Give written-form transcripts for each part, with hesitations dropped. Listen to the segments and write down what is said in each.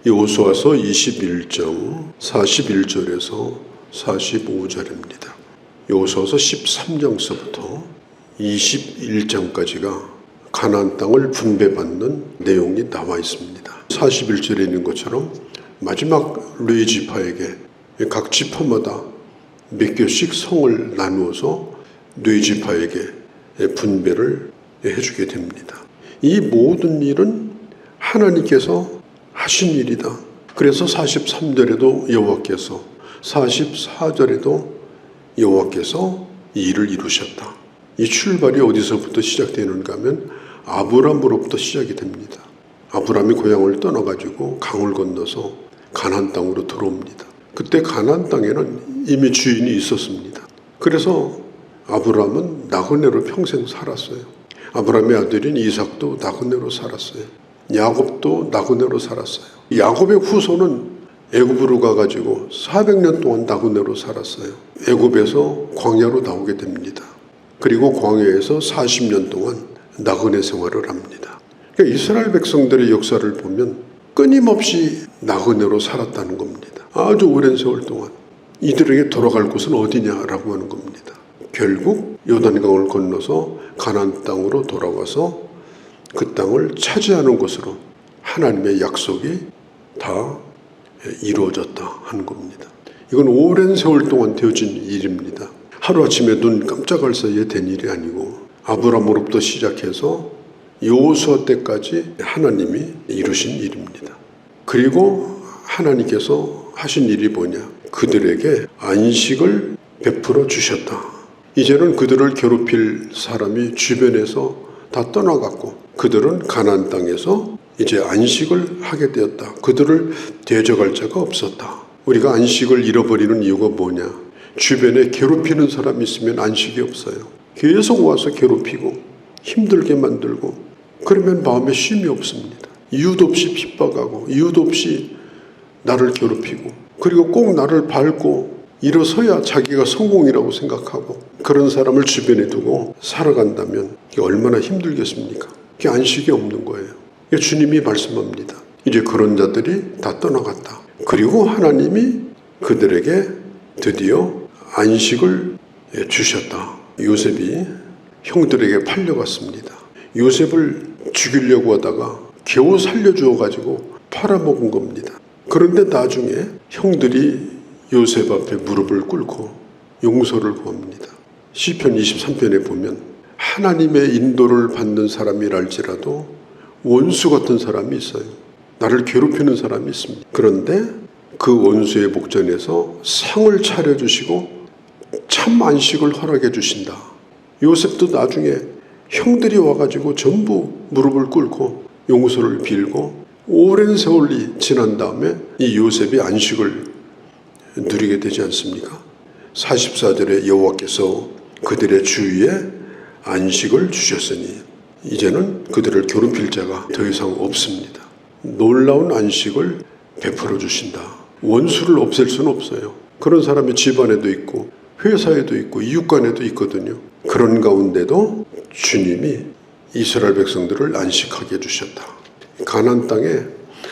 여호수아서 21장 41절에서 45절입니다. 여호수아서 13장서부터 21장까지가 가나안 땅을 분배받는 내용이 나와 있습니다. 41절에 있는 것처럼 마지막 레위 지파에게 각 지파마다 몇 개씩 성을 나누어서 레위 지파에게 분배를 해주게 됩니다. 이 모든 일은 하나님께서 하신 일이다. 그래서 43절에도 여호와께서, 44절에도 여호와께서 이 일을 이루셨다. 이 출발이 어디서부터 시작되는가 하면 아브람으로부터 시작이 됩니다. 아브람이 고향을 떠나가지고 강을 건너서 가나안 땅으로 들어옵니다. 그때 가나안 땅에는 이미 주인이 있었습니다. 그래서 아브람은 나그네로 평생 살았어요. 아브람의 아들인 이삭도 나그네로 살았어요. 야곱도 나그네로 살았어요. 야곱의 후손은 애굽으로 가가지고 400년 동안 나그네로 살았어요. 애굽에서 광야로 나오게 됩니다. 그리고 광야에서 40년 동안 나그네 생활을 합니다. 그러니까 이스라엘 백성들의 역사를 보면 끊임없이 나그네로 살았다는 겁니다. 아주 오랜 세월 동안. 이들에게 돌아갈 곳은 어디냐라고 하는 겁니다. 결국 요단강을 건너서 가나안 땅으로 돌아와서 그 땅을 차지하는 것으로 하나님의 약속이 다 이루어졌다 하는 겁니다. 이건 오랜 세월 동안 되어진 일입니다. 하루아침에 눈 깜짝할 사이에 된 일이 아니고 아브람으로부터 시작해서 여호수아 때까지 하나님이 이루신 일입니다. 그리고 하나님께서 하신 일이 뭐냐? 그들에게 안식을 베풀어 주셨다. 이제는 그들을 괴롭힐 사람이 주변에서 다 떠나갔고 그들은 가나안 땅에서 이제 안식을 하게 되었다. 그들을 대적할 자가 없었다. 우리가 안식을 잃어버리는 이유가 뭐냐? 주변에 괴롭히는 사람이 있으면 안식이 없어요. 계속 와서 괴롭히고 힘들게 만들고 그러면 마음에 쉼이 없습니다. 이유도 없이 핍박하고 이유도 없이 나를 괴롭히고 그리고 꼭 나를 밟고 일어서야 자기가 성공이라고 생각하고 그런 사람을 주변에 두고 살아간다면 이게 얼마나 힘들겠습니까? 그게 안식이 없는 거예요. 주님이 말씀합니다. 이제 그런 자들이 다 떠나갔다. 그리고 하나님이 그들에게 드디어 안식을 주셨다. 요셉이 형들에게 팔려갔습니다. 요셉을 죽이려고 하다가 겨우 살려주어가지고 팔아먹은 겁니다. 그런데 나중에 형들이 요셉 앞에 무릎을 꿇고 용서를 구합니다. 시편 23편에 보면 하나님의 인도를 받는 사람이랄지라도 원수 같은 사람이 있어요. 나를 괴롭히는 사람이 있습니다. 그런데 그 원수의 목전에서 상을 차려주시고 참 안식을 허락해 주신다. 요셉도 나중에 형들이 와가지고 전부 무릎을 꿇고 용서를 빌고 오랜 세월이 지난 다음에 이 요셉이 안식을 누리게 되지 않습니까? 44절에 여호와께서 그들의 주위에 안식을 주셨으니 이제는 그들을 괴롭힐 자가 더 이상 없습니다. 놀라운 안식을 베풀어 주신다. 원수를 없앨 수는 없어요. 그런 사람이 집안에도 있고 회사에도 있고 이웃 간에도 있거든요. 그런 가운데도 주님이 이스라엘 백성들을 안식하게 해주셨다. 가나안 땅에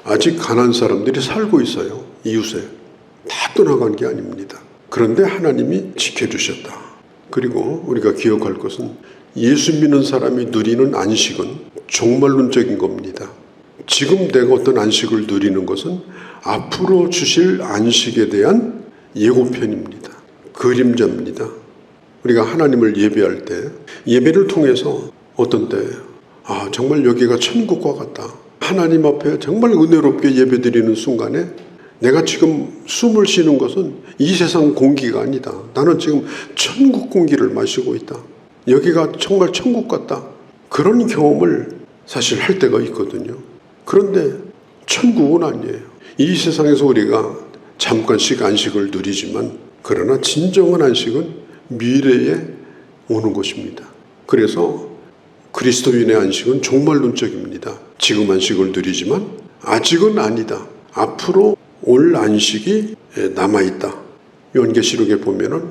아직 가나안 사람들이 살고 있어요. 이웃에. 다 떠나간 게 아닙니다. 그런데 하나님이 지켜주셨다. 그리고 우리가 기억할 것은 예수 믿는 사람이 누리는 안식은 종말론적인 겁니다. 지금 내가 어떤 안식을 누리는 것은 앞으로 주실 안식에 대한 예고편입니다. 그림자입니다. 우리가 하나님을 예배할 때 예배를 통해서 어떤 때 정말 여기가 천국과 같다. 하나님 앞에 정말 은혜롭게 예배드리는 순간에 내가 지금 숨을 쉬는 것은 이 세상 공기가 아니다. 나는 지금 천국 공기를 마시고 있다. 여기가 정말 천국 같다. 그런 경험을 사실 할 때가 있거든요. 그런데 천국은 아니에요. 이 세상에서 우리가 잠깐씩 안식을 누리지만 그러나 진정한 안식은 미래에 오는 것입니다. 그래서 그리스도인의 안식은 종말론적입니다. 지금 안식을 누리지만 아직은 아니다. 앞으로 올 안식이 남아있다. 요한계시록에 보면은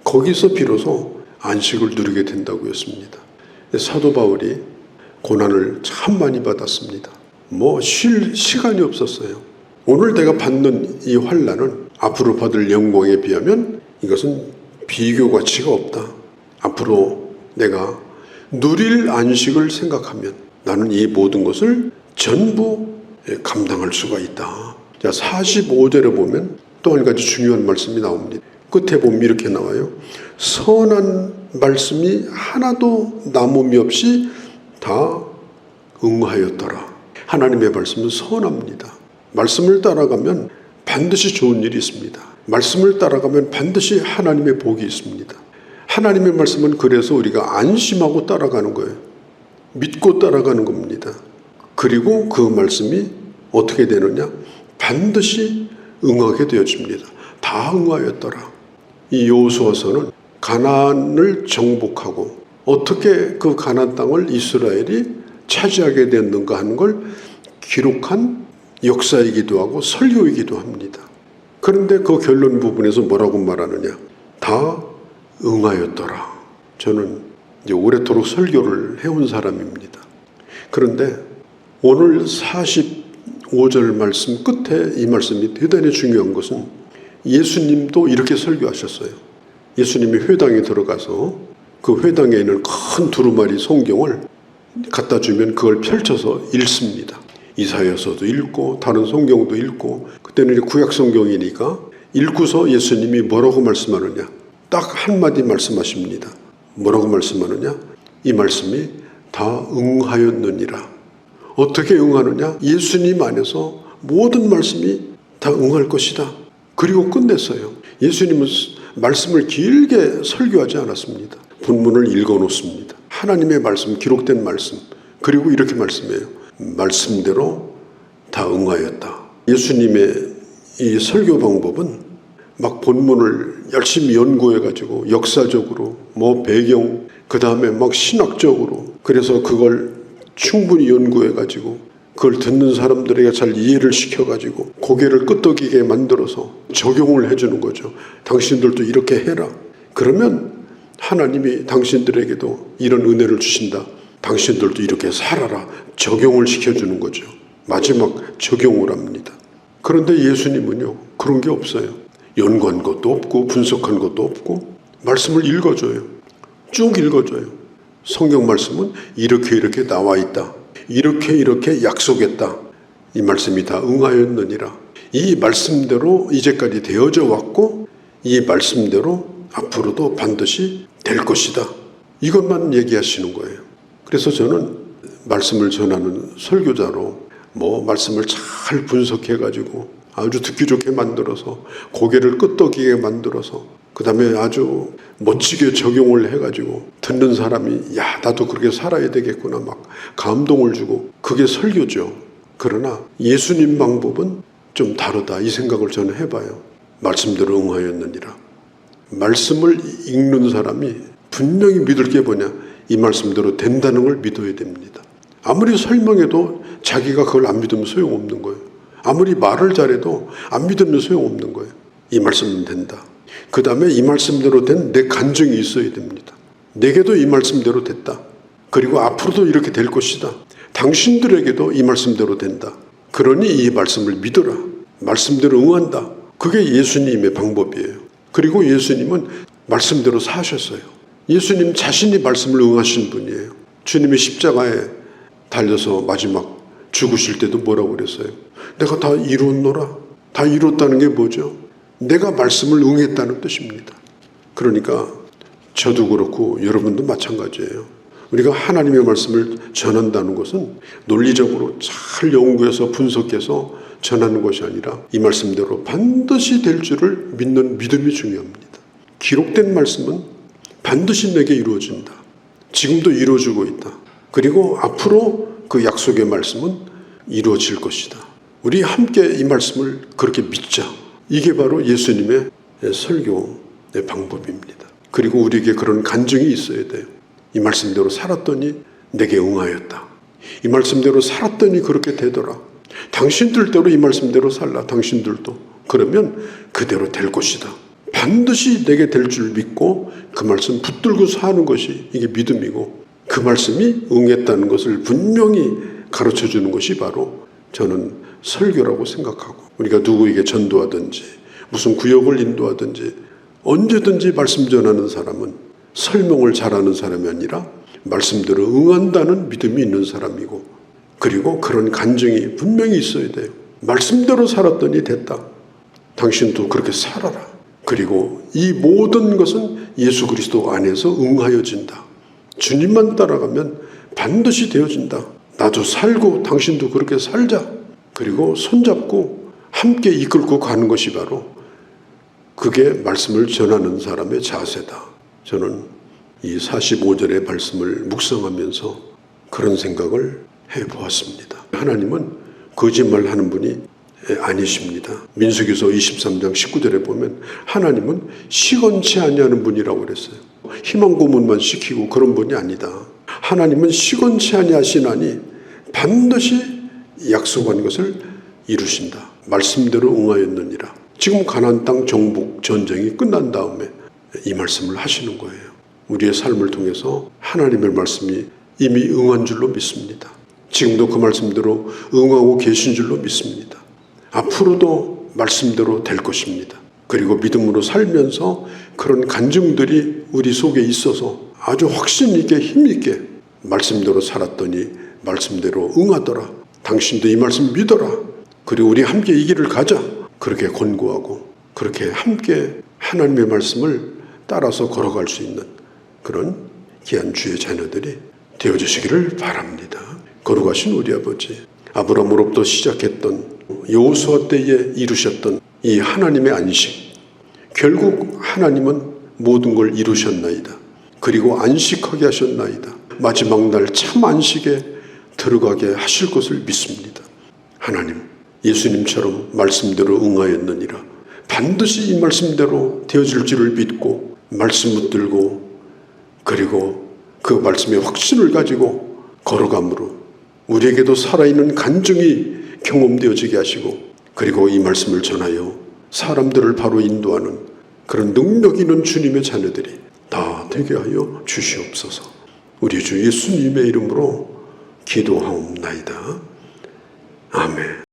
거기서 비로소 안식을 누리게 된다고 했습니다. 사도 바울이 고난을 참 많이 받았습니다. 쉴 시간이 없었어요. 오늘 내가 받는 이 환난은 앞으로 받을 영광에 비하면 이것은 비교 가치가 없다. 앞으로 내가 누릴 안식을 생각하면 나는 이 모든 것을 전부 감당할 수가 있다. 자, 45절에 보면 또 한 가지 중요한 말씀이 나옵니다. 끝에 보면 이렇게 나와요. 선한 말씀이 하나도 남음이 없이 다 응하였더라. 하나님의 말씀은 선합니다. 말씀을 따라가면 반드시 좋은 일이 있습니다. 말씀을 따라가면 반드시 하나님의 복이 있습니다. 하나님의 말씀은 그래서 우리가 안심하고 따라가는 거예요. 믿고 따라가는 겁니다. 그리고 그 말씀이 어떻게 되느냐? 반드시 응하게 되어집니다. 다 응하였더라. 이 여호수아서는 가나안을 정복하고 어떻게 그 가나안 땅을 이스라엘이 차지하게 됐는가 하는 걸 기록한 역사이기도 하고 설교이기도 합니다. 그런데 그 결론 부분에서 뭐라고 말하느냐? 다 응하였더라. 저는 이제 오래도록 설교를 해온 사람입니다. 그런데 오늘 45절 말씀 끝에 이 말씀이 대단히 중요한 것은 예수님도 이렇게 설교하셨어요. 예수님이 회당에 들어가서 그 회당에 있는 큰 두루마리 성경을 갖다 주면 그걸 펼쳐서 읽습니다. 이사야서도 읽고 다른 성경도 읽고, 그때는 구약 성경이니까 읽고서 예수님이 뭐라고 말씀하느냐? 딱 한마디 말씀하십니다. 뭐라고 말씀하느냐? 이 말씀이 다 응하였느니라. 어떻게 응하느냐? 예수님 안에서 모든 말씀이 다 응할 것이다. 그리고 끝냈어요. 예수님은 말씀을 길게 설교하지 않았습니다. 본문을 읽어놓습니다. 하나님의 말씀, 기록된 말씀. 그리고 이렇게 말씀해요. 말씀대로 다 응하였다. 예수님의 이 설교 방법은 막 본문을 열심히 연구해가지고 역사적으로 배경, 그 다음에 막 신학적으로, 그래서 그걸 충분히 연구해가지고 그걸 듣는 사람들에게 잘 이해를 시켜가지고 고개를 끄덕이게 만들어서 적용을 해주는 거죠. 당신들도 이렇게 해라. 그러면 하나님이 당신들에게도 이런 은혜를 주신다. 당신들도 이렇게 살아라. 적용을 시켜주는 거죠. 마지막 적용을 합니다. 그런데 예수님은요, 그런 게 없어요. 연구한 것도 없고 분석한 것도 없고 말씀을 읽어줘요. 쭉 읽어줘요. 성경 말씀은 이렇게 나와 있다. 이렇게 약속했다. 이 말씀이 다 응하였느니라. 이 말씀대로 이제까지 되어져 왔고 이 말씀대로 앞으로도 반드시 될 것이다. 이것만 얘기하시는 거예요. 그래서 저는 말씀을 전하는 설교자로 말씀을 잘 분석해가지고 아주 듣기 좋게 만들어서 고개를 끄덕이게 만들어서 그 다음에 아주 멋지게 적용을 해가지고 듣는 사람이 야, 나도 그렇게 살아야 되겠구나 막 감동을 주고, 그게 설교죠. 그러나 예수님 방법은 좀 다르다, 이 생각을 저는 해봐요. 말씀대로 응하였느니라. 말씀을 읽는 사람이 분명히 믿을 게 뭐냐? 이 말씀대로 된다는 걸 믿어야 됩니다. 아무리 설명해도 자기가 그걸 안 믿으면 소용없는 거예요. 아무리 말을 잘해도 안 믿으면 소용없는 거예요. 이 말씀은 된다. 그 다음에 이 말씀대로 된 내 간증이 있어야 됩니다. 내게도 이 말씀대로 됐다. 그리고 앞으로도 이렇게 될 것이다. 당신들에게도 이 말씀대로 된다. 그러니 이 말씀을 믿어라. 말씀대로 응한다. 그게 예수님의 방법이에요. 그리고 예수님은 말씀대로 사셨어요. 예수님 자신이 말씀을 응하신 분이에요. 주님이 십자가에 달려서 마지막 죽으실 때도 뭐라고 그랬어요? 내가 다 이뤘노라. 다 이뤘다는 게 뭐죠? 내가 말씀을 응했다는 뜻입니다. 그러니까 저도 그렇고 여러분도 마찬가지예요. 우리가 하나님의 말씀을 전한다는 것은 논리적으로 잘 연구해서 분석해서 전하는 것이 아니라 이 말씀대로 반드시 될 줄을 믿는 믿음이 중요합니다. 기록된 말씀은 반드시 내게 이루어진다. 지금도 이루어지고 있다. 그리고 앞으로 그 약속의 말씀은 이루어질 것이다. 우리 함께 이 말씀을 그렇게 믿자. 이게 바로 예수님의 설교의 방법입니다. 그리고 우리에게 그런 간증이 있어야 돼요. 이 말씀대로 살았더니 내게 응하였다. 이 말씀대로 살았더니 그렇게 되더라. 당신들대로 이 말씀대로 살라. 당신들도. 그러면 그대로 될 것이다. 반드시 내게 될 줄 믿고 그 말씀 붙들고 사는 것이 이게 믿음이고, 그 말씀이 응했다는 것을 분명히 가르쳐주는 것이 바로 저는 설교라고 생각하고, 우리가 누구에게 전도하든지 무슨 구역을 인도하든지 언제든지 말씀 전하는 사람은 설명을 잘하는 사람이 아니라 말씀대로 응한다는 믿음이 있는 사람이고, 그리고 그런 간증이 분명히 있어야 돼요. 말씀대로 살았더니 됐다. 당신도 그렇게 살아라. 그리고 이 모든 것은 예수 그리스도 안에서 응하여진다. 주님만 따라가면 반드시 되어진다. 나도 살고 당신도 그렇게 살자. 그리고 손잡고 함께 이끌고 가는 것이 바로 그게 말씀을 전하는 사람의 자세다. 저는 이 45절의 말씀을 묵상하면서 그런 생각을 해보았습니다. 하나님은 거짓말하는 분이 아니십니다. 민수기서 23장 19절에 보면 하나님은 시건치 아니하는 분이라고 그랬어요. 희망 고문만 시키고 그런 분이 아니다. 하나님은 시건치 아니하시나니 반드시 약속한 것을 이루신다. 말씀대로 응하였느니라. 지금 가나안 땅 정복 전쟁이 끝난 다음에 이 말씀을 하시는 거예요. 우리의 삶을 통해서 하나님의 말씀이 이미 응한 줄로 믿습니다. 지금도 그 말씀대로 응하고 계신 줄로 믿습니다. 앞으로도 말씀대로 될 것입니다. 그리고 믿음으로 살면서 그런 간증들이 우리 속에 있어서 아주 확신 있게 힘 있게 말씀대로 살았더니 말씀대로 응하더라. 당신도 이 말씀 믿어라. 그리고 우리 함께 이 길을 가자. 그렇게 권고하고 그렇게 함께 하나님의 말씀을 따라서 걸어갈 수 있는 그런 귀한 주의 자녀들이 되어주시기를 바랍니다. 거룩하신 우리 아버지, 아브라함으로부터 시작했던 여호수아 때에 이루셨던 이 하나님의 안식, 결국 하나님은 모든 걸 이루셨나이다. 그리고 안식하게 하셨나이다. 마지막 날 참 안식에 들어가게 하실 것을 믿습니다. 하나님, 예수님처럼 말씀대로 응하였느니라. 반드시 이 말씀대로 되어질 줄을 믿고 말씀 붙들고 그리고 그 말씀의 확신을 가지고 걸어감으로 우리에게도 살아있는 간증이 경험되어지게 하시고, 그리고 이 말씀을 전하여 사람들을 바로 인도하는 그런 능력 있는 주님의 자녀들이 다 되게 하여 주시옵소서. 우리 주 예수님의 이름으로 기도하옵나이다. 아멘.